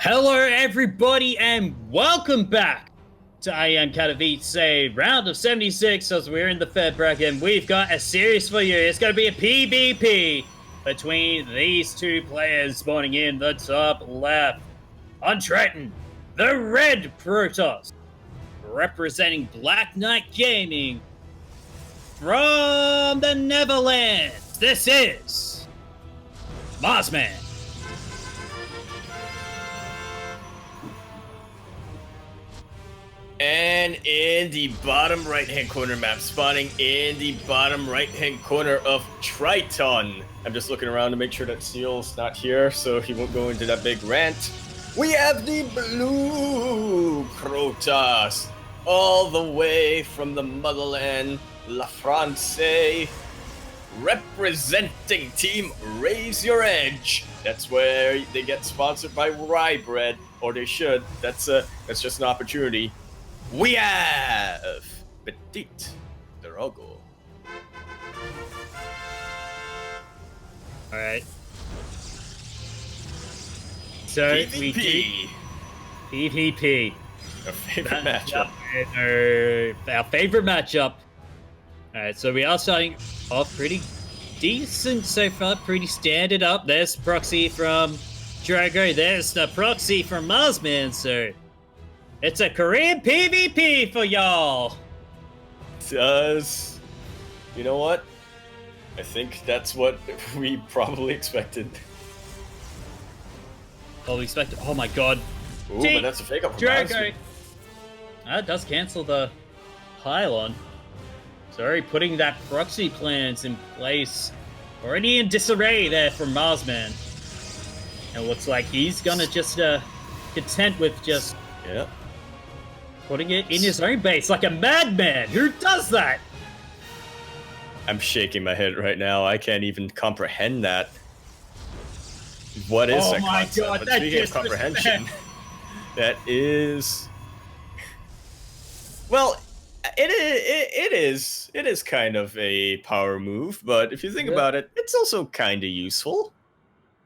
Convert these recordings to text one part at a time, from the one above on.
Hello, everybody, and welcome back to IEM Katowice, round of 76, as we're in the third bracket, and we've got a series for you. It's going to be a PvP between these two players spawning in the top left. On Triton, the Red Protoss, representing Black Knight Gaming from the Netherlands. This is Marsman. And in the bottom right-hand corner map, spawning in the bottom right-hand corner of Triton. I'm just looking around to make sure that Seal's not here, so he won't go into that big rant. We have the Blue Protoss, all the way from the motherland, La France, representing Team Raise Your Edge. That's where they get sponsored by Rye Bread, or they should. That's just an opportunity. We have PtitDrogo. Alright. So PvP. we do PvP. Our favorite matchup. Our favorite matchup. Alright, so we are starting off pretty decent so far, pretty standard up. There's proxy from Drogo, there's the proxy from Marsman, so it's a Korean PvP for y'all. You know what? I think that's what we probably expected. Oh, we expect. Oh my god. Ooh, but that's a fake up from Drogo. That does cancel the pylon. Sorry, putting that proxy plans in place. Already in disarray there from Marsman. And it looks like he's gonna just content with just putting it in his own base like a madman. Who does that? I'm shaking my head right now. I can't even comprehend that. What is that my concept? god, But that speaking of comprehension, that is... Well, it is kind of a power move, but if you think about it, it's also kind of useful.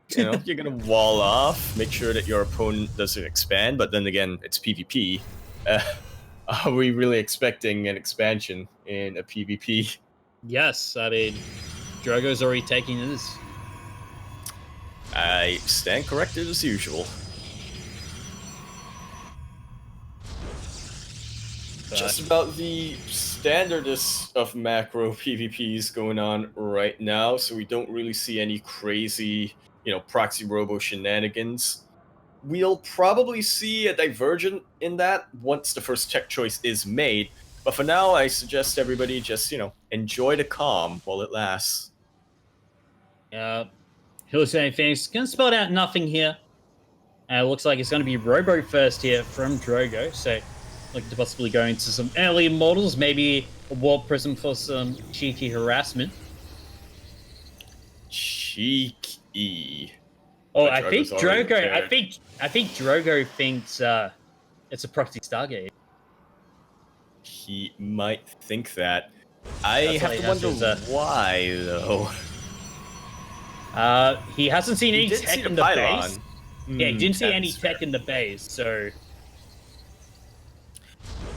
You know, you're gonna wall off, make sure that your opponent doesn't expand, but then again, it's PvP. Are we really expecting an expansion in a PvP? Yes, I mean, Drogo's already taking this. I stand corrected as usual. Just about the standardest of macro PvPs going on right now, so we don't really see any crazy, proxy robo shenanigans. We'll probably see a divergent in that once the first tech choice is made, but for now, I suggest everybody just, enjoy the calm while it lasts. He'll say things. Gonna spell out nothing here. It looks like it's gonna be Robo first here from Drogo, so looking to possibly go into some early models, maybe a Warp Prism for some cheeky harassment. Cheeky. Oh, I think Drogo. I think Drogo thinks it's a proxy Stargate. He might think that. I have to wonder why, though. He hasn't seen any tech in the base. Yeah, he didn't see any tech in the base, so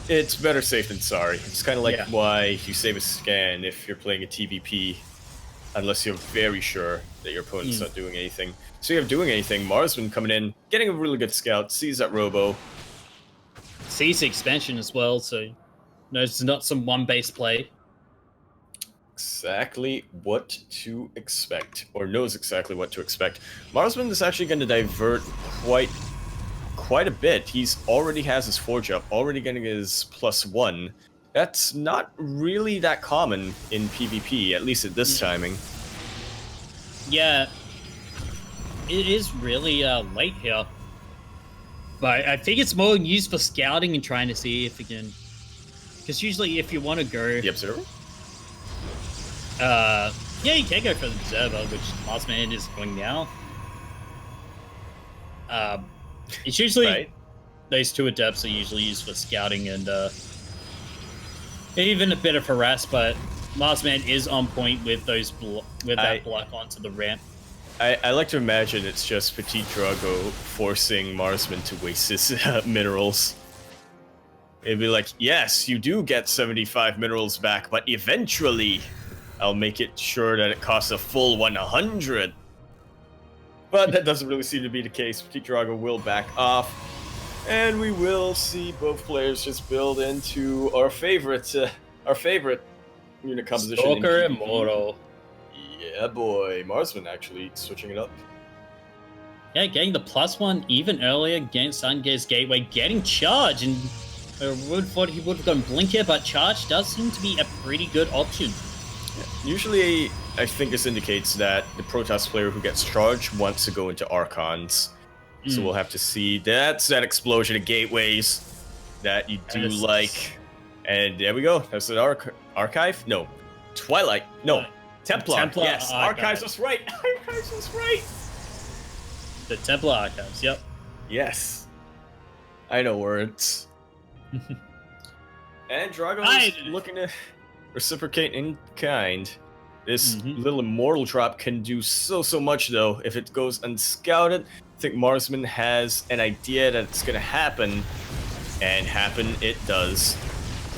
it's better safe than sorry. It's kind of like why you save a scan if you're playing a TVP, unless you're very sure that your opponent's not doing anything. So you have doing anything. Marsman coming in, getting a really good scout, sees that robo. Sees the expansion as well, so knows it's not some one base play. Exactly what to expect, or knows exactly what to expect. Marsman is actually going to divert quite a bit. He's already has his forge up, already getting his +1. That's not really that common in PvP, at least at this timing. Yeah, it is really late here, but I think it's more used for scouting and trying to see if it can. Because usually, if you want to go the observer. Yeah, you can go for the observer, which Marsman is doing now. It's usually those two adepts are usually used for scouting and even a bit of harass, but Marsman is on point with those that block onto the ramp. I like to imagine it's just PtitDrogo forcing Marsman to waste his minerals. It'd be like, yes, you do get 75 minerals back, but eventually I'll make it sure that it costs a full 100. But that doesn't really seem to be the case. PtitDrogo will back off, and we will see both players just build into our favorite unit composition. Stalker Immortal. Yeah, boy. Marsman actually switching it up. Yeah, getting the +1 even earlier against Sungaze Gateway, getting charge, and I would have thought he would have gone Blink here, but charge does seem to be a pretty good option. Usually, I think this indicates that the Protoss player who gets charged wants to go into Archons. So we'll have to see. That's that explosion of gateways that you do like. And there we go. That's an Archive? No. Twilight. No. Templar. Yes. Archives was right. Archives was right. The Templar Archives, yep. Yes. I know words. And Drago is looking to reciprocate in kind. This little immortal drop can do so much, though. If it goes unscouted, I think Marsman has an idea that it's going to happen. And happen it does.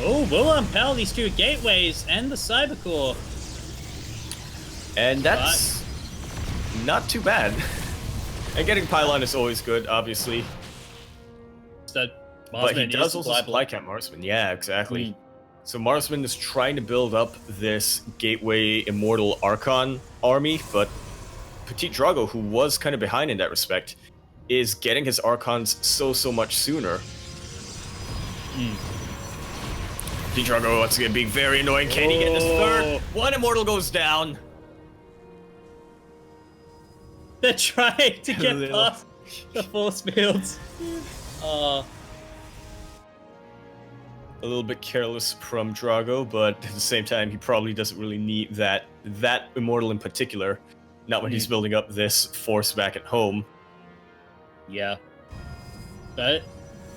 Oh, we'll impel these two gateways and the Cybercore. And that's not too bad. And getting pylon is always good, obviously. But he does also supply camp Marsman. Yeah, exactly. So Marsman is trying to build up this Gateway Immortal Archon army, but PtitDrogo, who was kind of behind in that respect, is getting his Archons so much sooner. PtitDrogo once again being very annoying. Can he get this third? One Immortal goes down. They're trying to get past the force fields. A little bit careless from Drago, but at the same time, he probably doesn't really need that Immortal in particular. Not when he's building up this force back at home. Yeah. But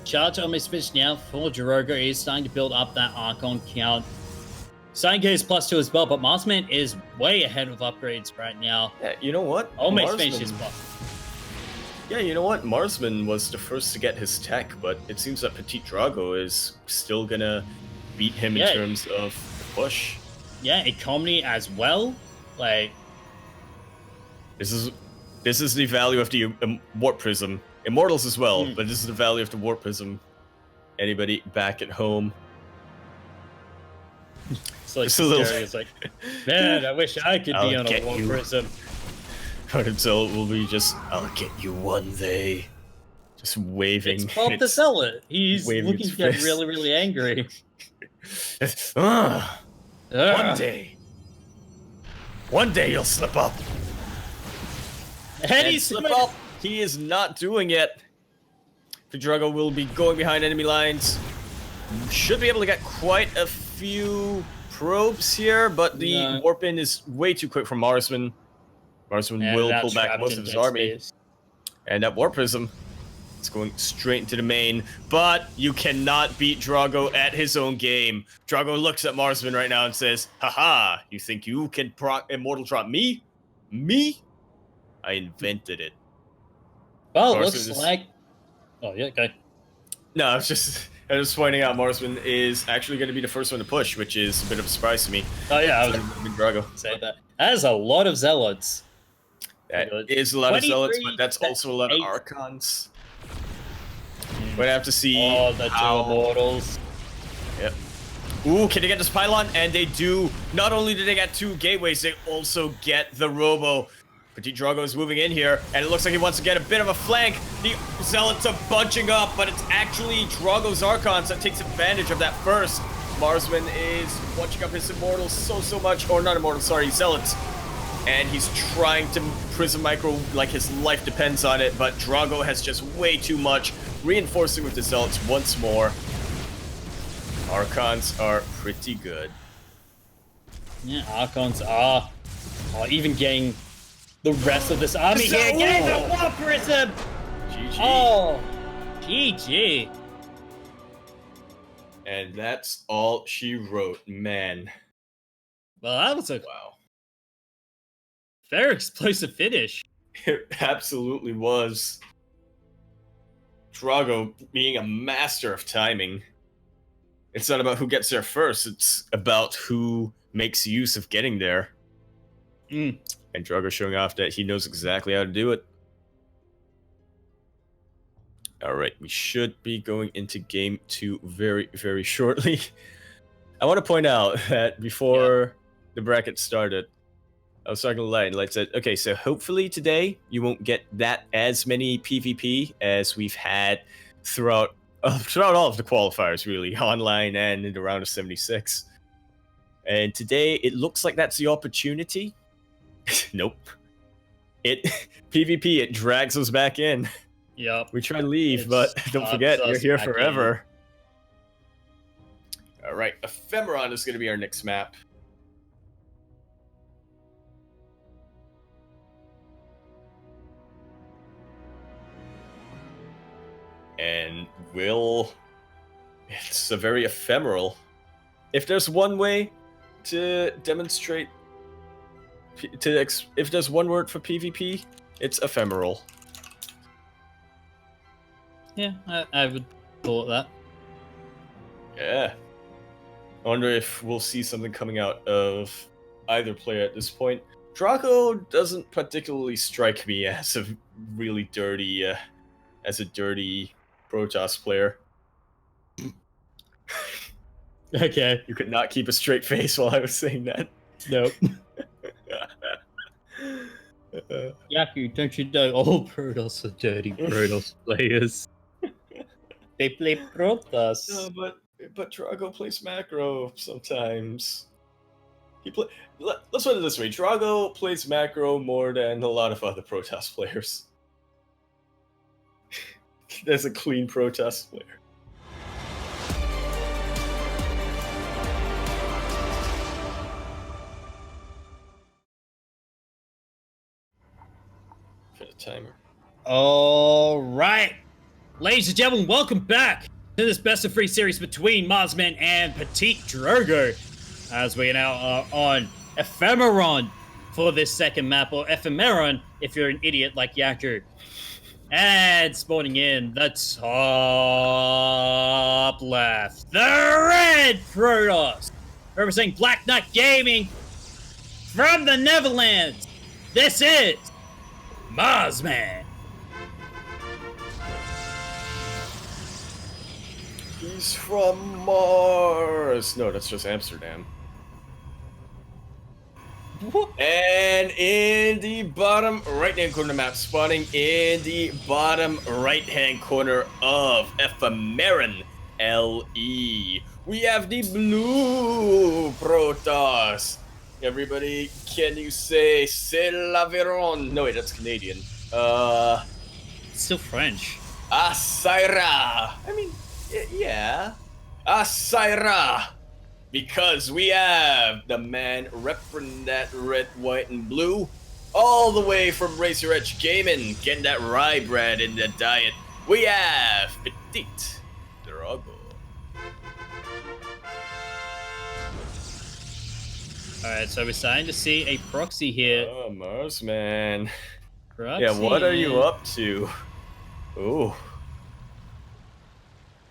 charge on his pitch now for Drogo is starting to build up that Archon count. Sign is +2 as well, but Marsman is way ahead of upgrades right now. Yeah, you know what? Almost finished his plus. Yeah, you know what? Marsman was the first to get his tech, but it seems that PtitDrogo is still gonna beat him in terms of the push. Yeah, economy as well. Like, this is the value of the Warp Prism. Immortals as well, but this is the value of the Warp Prism. Anybody back at home? It's like, it's like, man, I wish I could be on a Warp Prism. Until will be just, I'll get you one day. Just waving. It's Bob the Zealot. He's looking to get really angry. One day you'll slip up. And he's slip up. He is not doing it. PtitDrogo will be going behind enemy lines. Should be able to get quite a few probes here, but the warp in is way too quick for Marsman. Marsman will pull back most of his army. And that Warp Prism, it's going straight into the main. But you cannot beat Drago at his own game. Drago looks at Marsman right now and says, haha, you think you can Immortal drop me? Me? I invented it. Well, looks like... Oh, yeah, okay. No, I was just pointing out Marsman is actually going to be the first one to push, which is a bit of a surprise to me. Oh, yeah, I was Drago. Say that. That is a lot of Zealots. That is a lot of Zealots, but that's also a lot of Archons. We're going to have to see the two Immortals. Yep. Ooh, can they get this Pylon? And they do. Not only do they get 2 gateways, they also get the Robo. PtitDrogo is moving in here, and it looks like he wants to get a bit of a flank. The Zealots are bunching up, but it's actually Drogo's Archons that takes advantage of that first. Marsman is bunching up his Immortals so much, or not Immortals, sorry, Zealots. And he's trying to Prism Micro like his life depends on it, but Drago has just way too much, reinforcing with the Zealots once more. Archons are pretty good. Yeah, Archons are even getting the rest of this army here. Getting the Warp Prism! GG. Oh, GG. And that's all she wrote, man. Well, that was a very explosive finish. It absolutely was. Drago being a master of timing. It's not about who gets there first, it's about who makes use of getting there. Mm. And Drago showing off that he knows exactly how to do it. Alright, we should be going into game 2 very, very shortly. I want to point out that before the bracket started, I was talking to Light, and Light said, okay, so hopefully today you won't get that as many PvP as we've had throughout all of the qualifiers, really, online and in the round of 76. And today, it looks like that's the opportunity. Nope. PvP, it drags us back in. Yep. We try to leave, but don't forget, you're here forever. Alright, Ephemeron is going to be our next map. And it's a very ephemeral. If there's one way to demonstrate, if there's one word for PvP, it's ephemeral. Yeah, I would call it that. Yeah. I wonder if we'll see something coming out of either player at this point. Drago doesn't particularly strike me as a really dirty, dirty Protoss player. Okay. You could not keep a straight face while I was saying that. Nope. Yaku, don't you know all Protoss are dirty Protoss players? They play Protoss. No, but Drago plays macro sometimes. Let's put it this way: Drago plays macro more than a lot of other Protoss players. There's a clean Protoss player. For the timer. All right, ladies and gentlemen, welcome back to this best of 3 series between Marsman and PtitDrogo, as we now are on Ephemeron for this second map, or Ephemeron if you're an idiot like Yaku. And spawning in the top left, the Red Protoss, representing Black Knight Gaming from the Netherlands. This is Marsman. He's from Mars. No, that's just Amsterdam. And in the bottom right-hand corner of the map, spawning in the bottom right-hand corner of Ephemeron LE, we have the blue Protoss. Everybody, can you say C'est l'Aveyron? No, wait, that's Canadian. It's still French. Asaira. I mean, yeah. Asaira. Because we have the man repping that red, white, and blue, all the way from Razor Edge Gaming, getting that rye bread in the diet. We have PtitDrogo. Alright, so we're starting to see a proxy here. Oh, Marsman. Proxy. Yeah, what are you up to? Ooh.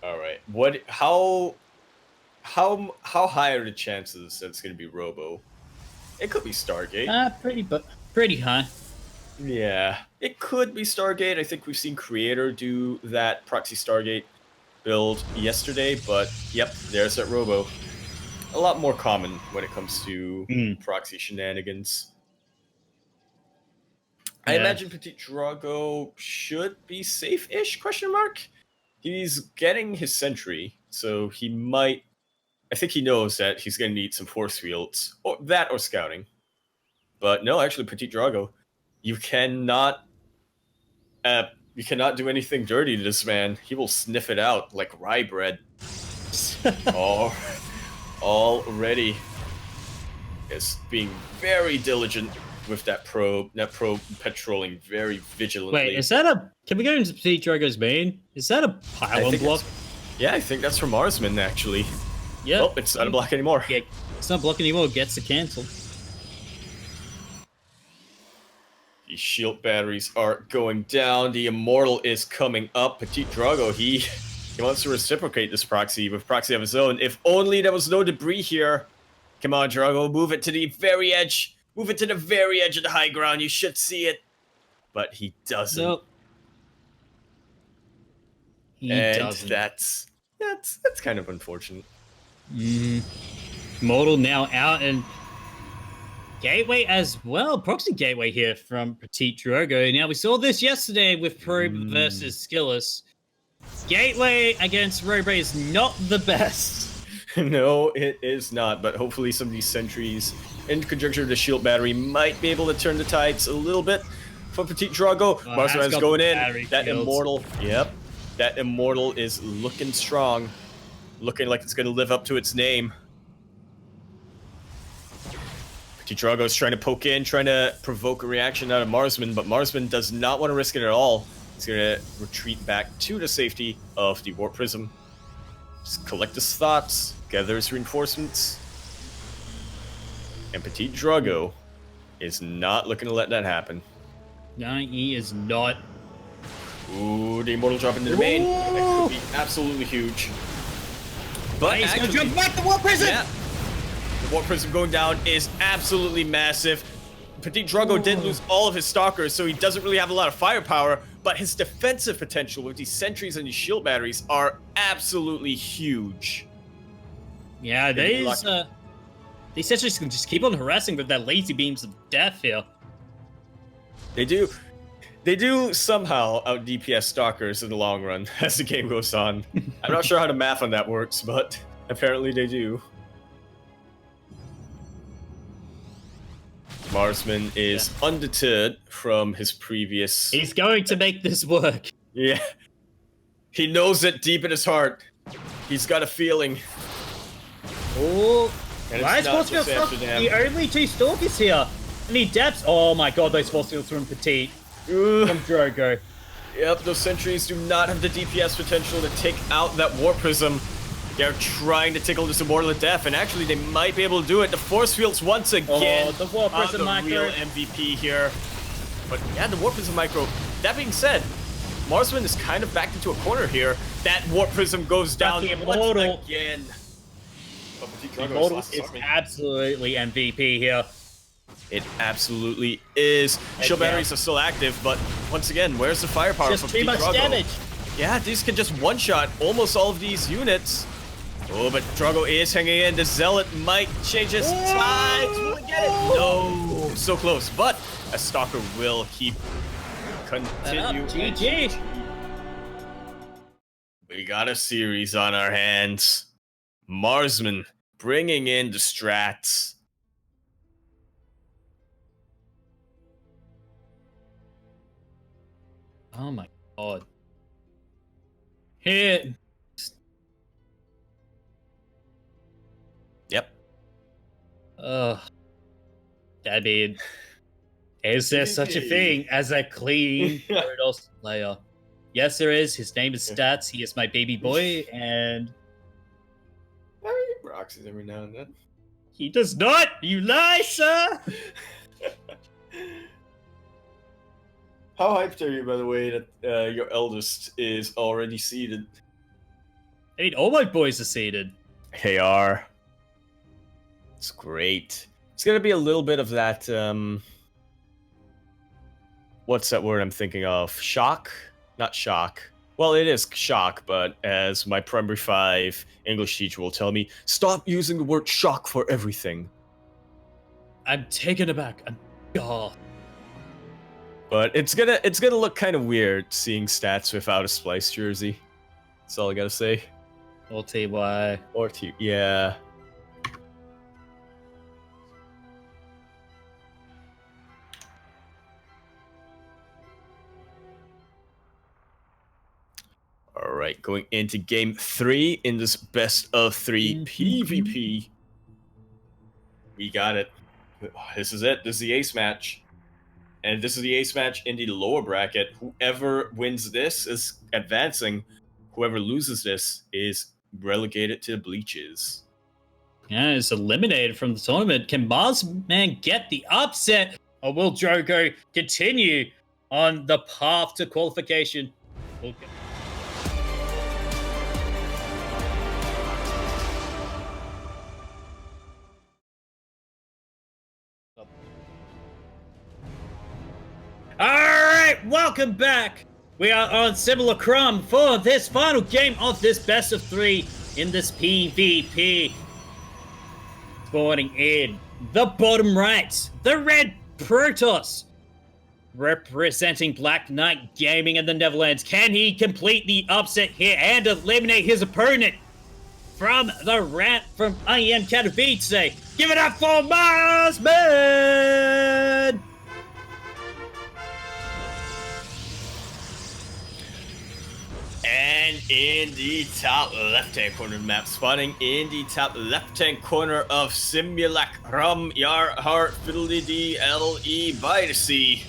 Alright, how high are the chances that it's going to be Robo? It could be Stargate. Pretty high. Yeah, it could be Stargate. I think we've seen Creator do that proxy Stargate build yesterday, but yep, there's that Robo. A lot more common when it comes to proxy shenanigans. I imagine PtitDrogo should be safe-ish, question mark? He's getting his sentry, so he might... I think he knows that he's going to need some force fields, or that or scouting. But no, actually, PtitDrogo, you cannot do anything dirty to this man. He will sniff it out like rye bread. Already is being very diligent with that probe patrolling very vigilantly. Wait, is that a... Can we go into PtitDrogo's main? Is that a pylon block? Yeah, I think that's from Marsman, actually. Yeah. Oh, it's not a block anymore. Yeah, it's not block anymore. It gets to cancel. The shield batteries are going down. The Immortal is coming up. PtitDrogo, he wants to reciprocate this proxy with proxy of his own. If only there was no debris here. Come on, Drogo, move it to the very edge. Move it to the very edge of the high ground. You should see it. But he doesn't. Nope. He doesn't. That's kind of unfortunate. Mortal now out, and Gateway as well. Proxy Gateway here from PtitDrogo. Now, we saw this yesterday with Probe versus Skillus. Gateway against Robre is not the best. No, it is not, but hopefully some of these sentries in conjunction with the shield battery might be able to turn the tides a little bit for PtitDrogo. Marsman's going in. That shields. Immortal, yep. That Immortal is looking strong. Looking like it's going to live up to its name. PtitDrogo is trying to poke in, trying to provoke a reaction out of Marsman, but Marsman does not want to risk it at all. He's going to retreat back to the safety of the Warp Prism. Just collect his thoughts, gather his reinforcements. And PtitDrogo is not looking to let that happen. No, he is not. Ooh, the Immortal drop into the main. That could be absolutely huge. But he's going to jump back the Warp Prism! Yeah. The Warp Prism going down is absolutely massive. PtitDrogo did lose all of his Stalkers, so he doesn't really have a lot of firepower, but his defensive potential with these sentries and these shield batteries are absolutely huge. Yeah, these sentries can just keep on harassing with their lazy beams of death here. They do somehow out DPS Stalkers in the long run as the game goes on. I'm not sure how the math on that works, but apparently they do. Marsman is undeterred from his previous... He's going to make this work. Yeah. He knows it deep in his heart. He's got a feeling. Oh, why is Force Field stuck? The only two Stalkers here. Any depths? Oh my god, those Force Fields from Petit. From Drogo. Yep, those sentries do not have the DPS potential to take out that Warp Prism. They're trying to tickle this Immortal to death, and actually they might be able to do it. The Force Fields once again. Oh, the Warp Prism Micro. The real MVP here. But yeah, the Warp Prism Micro. That being said, Marsman is kind of backed into a corner here. That Warp Prism goes down once again. The Immortal is absolutely MVP here. It absolutely is. Shield batteries are still active, but once again, where's the firepower just from too much damage. Yeah, these can just one-shot almost all of these units. Oh, but Drogo is hanging in. The Zealot might change his tides. Will he get it? No. So close, but a Stalker will continue. GG. We got a series on our hands. Marsman bringing in the strats. Oh my god. Hit. Yep. I mean, is there such a thing as a clean Gyarados player? Yes, there is. His name is Stats. He is my baby boy, and I mean, proxies every now and then. He does not. You lie, sir. How hyped are you, by the way, that your eldest is already seated? I mean, all my boys are seated. They are. It's great. It's gonna be a little bit of that, what's that word I'm thinking of? Shock? Not shock. Well, it is shock, but as my primary 5 English teacher will tell me, stop using the word shock for everything. I'm taken aback. God. But it's gonna look kind of weird seeing Stats without a Splice jersey. That's all I gotta say. Or TY. Or T, yeah. All right, going into game 3 in this best of 3 PvP. We got it. This is it. This is the ace match. And this is the ace match in the lower bracket. Whoever wins this is advancing. Whoever loses this is relegated to the bleachers. Yeah, it's eliminated from the tournament. Can Marsman get the upset? Or will Drogo continue on the path to qualification? Okay. Alright, welcome back! We are on Simulacrum for this final game of this best of 3 in this PvP. Spawning in the bottom right, the red Protoss, representing Black Knight Gaming in the Netherlands. Can he complete the upset here and eliminate his opponent from the rat from IEM Katowice? Give it up for Marsman! And in the top left-hand corner of the map, spawning in the top left-hand corner of Simulacrum, your heart fiddly DLE by the sea,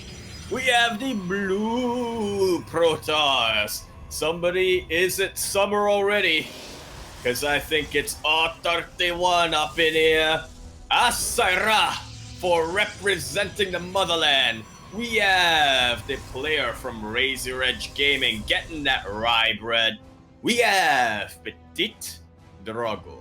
we have the blue Protoss. Somebody, is it summer already? Because I think it's all-31 up in here. Asira for representing the motherland. We have the player from Razor Edge Gaming getting that rye bread. We have PtitDrogo.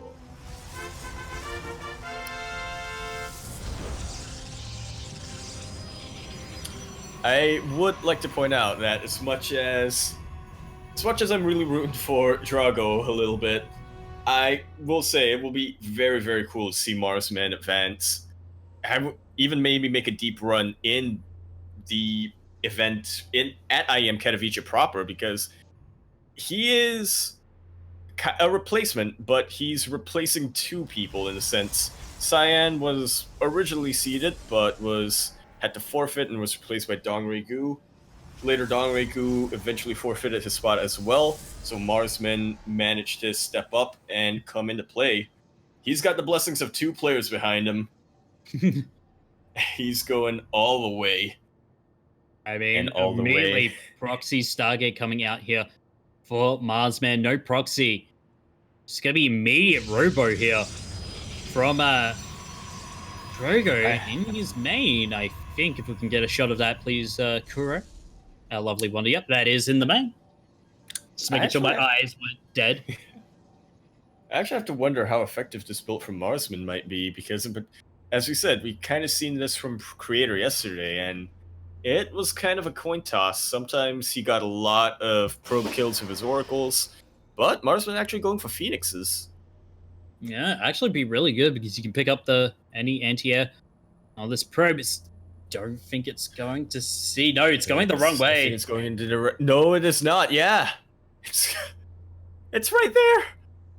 I would like to point out that as much as I'm really rooting for Drogo a little bit, I will say it will be very, very cool to see Marsman advance. Even maybe make a deep run in the event at IEM Katowice proper, because he is a replacement, but he's replacing two people in a sense. Cyan was originally seeded, but had to forfeit and was replaced by Dongregoo. Later, Dongregoo eventually forfeited his spot as well, so Marsman managed to step up and come into play. He's got the blessings of two players behind him. He's going all the way. I mean, immediately proxy Stargate coming out here for Marsman. No proxy. It's going to be immediate robo here from Drogo in his main. I think if we can get a shot of that, please, Kuro. Our lovely wonder. Yep, that is in the main. Just making sure my eyes weren't dead. I actually have to wonder how effective this build from Marsman might be, because, as we said, we kind of seen this from Creator yesterday, and it was kind of a coin toss. Sometimes he got a lot of probe kills with his oracles, but Marsman actually going for phoenixes. Yeah, actually be really good, because you can pick up any anti-air. Oh, this probe is... don't think it's going to see... No, it's going the wrong way. I think it's going into the... No, it is not. Yeah. It's right there.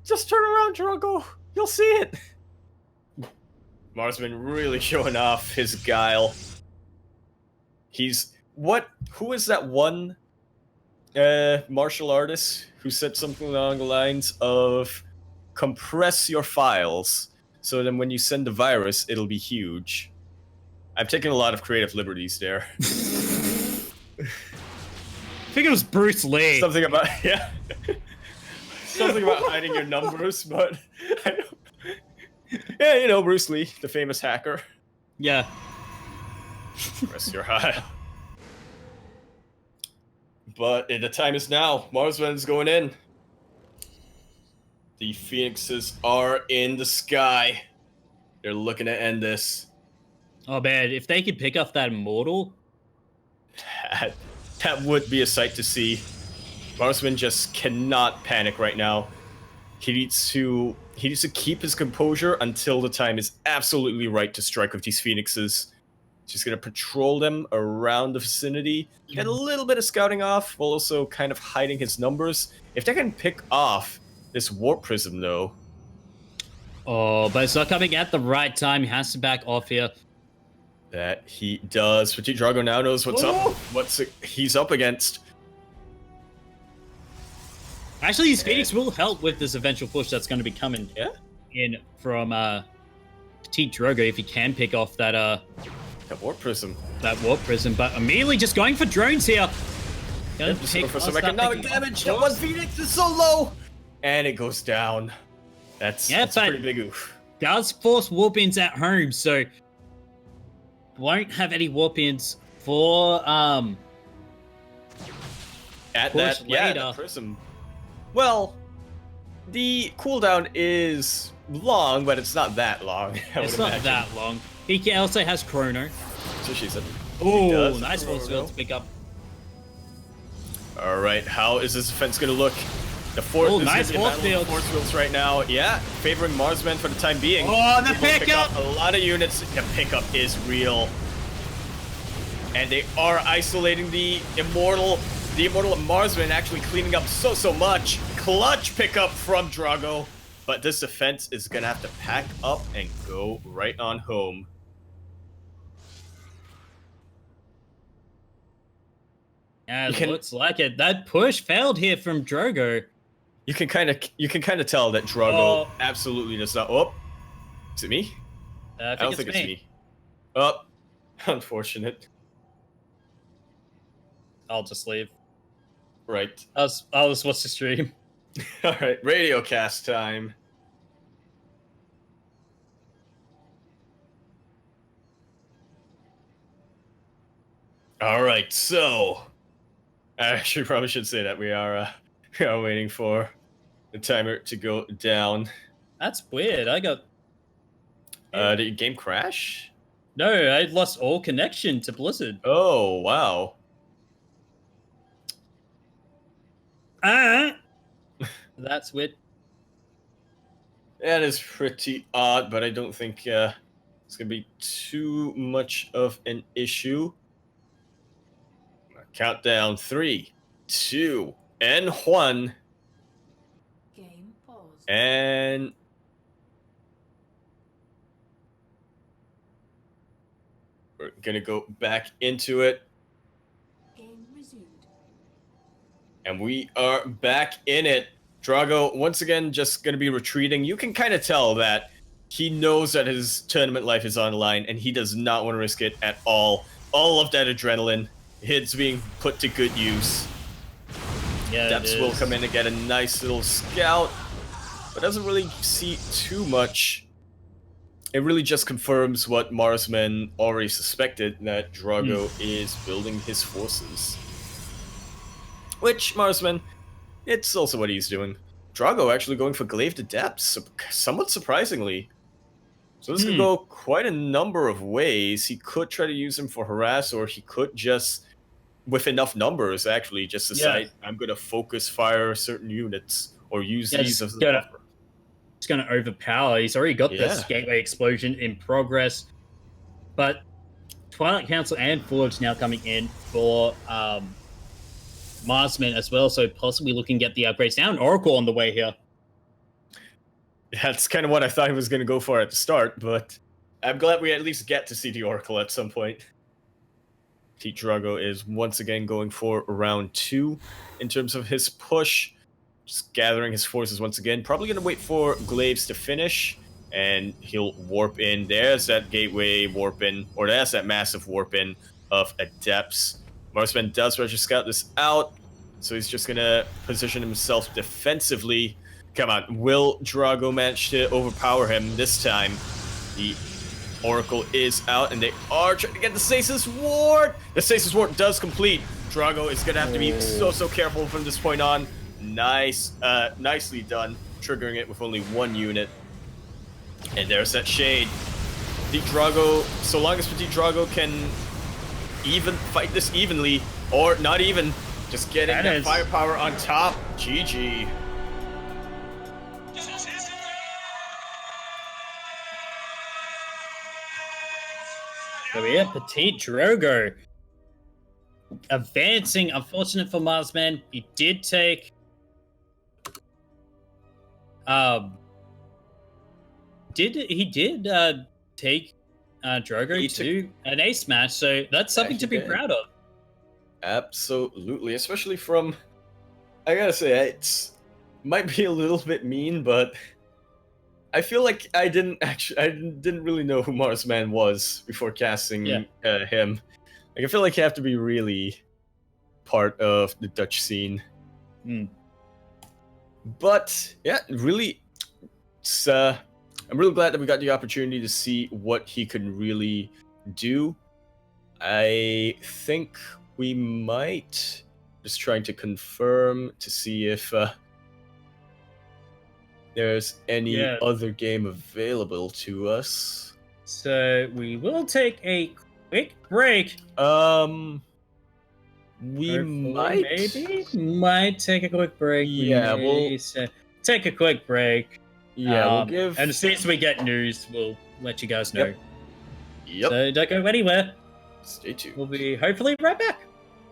Just turn around, Drogo. You'll see it. Marsman really showing off his guile. Who is that one martial artist who said something along the lines of compress your files so then when you send the virus, it'll be huge. I've taken a lot of creative liberties there. I think it was Bruce Lee. Something about, yeah. Something about hiding your numbers, but I don't... Yeah, you know, Bruce Lee, the famous hacker. Yeah. Press your eye. But the time is now. Marsman's going in. The Phoenixes are in the sky. They're looking to end this. Oh man, if they could pick up that Immortal... That would be a sight to see. Marsman just cannot panic right now. He needs to keep his composure until the time is absolutely right to strike with these Phoenixes. Just gonna patrol them around the vicinity, get a little bit of scouting off, while also kind of hiding his numbers. If they can pick off this Warp Prism, though... Oh, but it's not coming at the right time. He has to back off here. That he does. PtitDrogo now knows what's up. He's up against. Actually, these Phoenix will help with this eventual push that's going to be coming in from PtitDrogo if he can pick off that Warp Prism. That Warp Prism, but immediately just going for drones here. Gonna pick for some economic damage. That one Phoenix is so low, and it goes down. That's a pretty big oof. Does force warp-ins at home, so won't have any warp-ins for At push that, later. the prism. Well, the cooldown is long, but it's not that long. It's not that long. He also has Chrono. So she said. Oh, nice force field to pick up. All right, how is this defense going to look? The force nice force field. Force fields right now. Yeah, favoring Marsman for the time being. Oh, the pickup! A lot of units. The pickup is real. And they are isolating the immortal Marsman, actually cleaning up so much. Clutch pickup from Drogo. But this defense is going to have to pack up and go right on home. Yeah, it looks like it. That push failed here from Drogo. You can kind of tell that Drogo absolutely does not. Oh, is it me? I don't think it's me. Oh, unfortunate. I'll just leave. Right. I'll just watch the stream. All right, radio cast time. All right, so I actually probably should say that we are waiting for the timer to go down. That's weird. I got. Did your game crash? No, I lost all connection to Blizzard. Oh wow. That's weird. That is pretty odd, but I don't think it's gonna be too much of an issue. Countdown 3, 2, and 1. Game paused. And we're gonna go back into it. Game resumed. And we are back in it. Drogo, once again, just going to be retreating. You can kind of tell that he knows that his tournament life is on the line, and he does not want to risk it at all. All of that adrenaline, it's being put to good use. Yeah, Depths will come in and get a nice little scout, but doesn't really see too much. It really just confirms what Marsman already suspected, that Drogo is building his forces. Which, Marsman, it's also what he's doing. Drogo actually going for Glaive to Depths, somewhat surprisingly. So this could go quite a number of ways. He could try to use him for harass, or he could just, with enough numbers, actually just decide, I'm going to focus fire certain units, or use these as a buffer. It's going to overpower. He's already got this Gateway Explosion in progress. But Twilight Council and Forge now coming in for Marsman as well, so possibly looking to get the upgrades. Now an Oracle on the way here. That's kind of what I thought he was going to go for at the start, but I'm glad we at least get to see the Oracle at some point. PtitDrogo is once again going for round 2 in terms of his push. Just gathering his forces once again. Probably going to wait for Glaives to finish, and he'll warp in. There's that Gateway warp in, or there's that massive warp in of Adepts. Marsman does Register Scout this out, so he's just going to position himself defensively. Come on, will Drogo manage to overpower him this time? The Oracle is out, and they are trying to get the Stasis Ward! The Stasis Ward does complete. Drogo is going to have to be so careful from this point on. Nicely done, triggering it with only 1 unit. And there's that Shade. PtitDrogo, so long as PtitDrogo can even fight this evenly, or not even, just getting that firepower on top. GG. So we have PtitDrogo advancing. Unfortunate for Marsman, he did take take Drogo to an ace match, so that's something to be proud of. Absolutely, especially from, I gotta say, it's might be a little bit mean, but I feel like I didn't really know who Marsman was before casting him. Like, I feel like you have to be really part of the Dutch scene. But yeah, really, it's I'm really glad that we got the opportunity to see what he could really do. I think we might just trying to confirm to see if there's any Yeah. other game available to us. So we will take a quick break. We Hopefully, might take a quick break. Yeah, we'll take a quick break. we'll give. And as soon as we get news, we'll let you guys know. Yep. So don't go anywhere. Stay tuned. We'll be hopefully right back.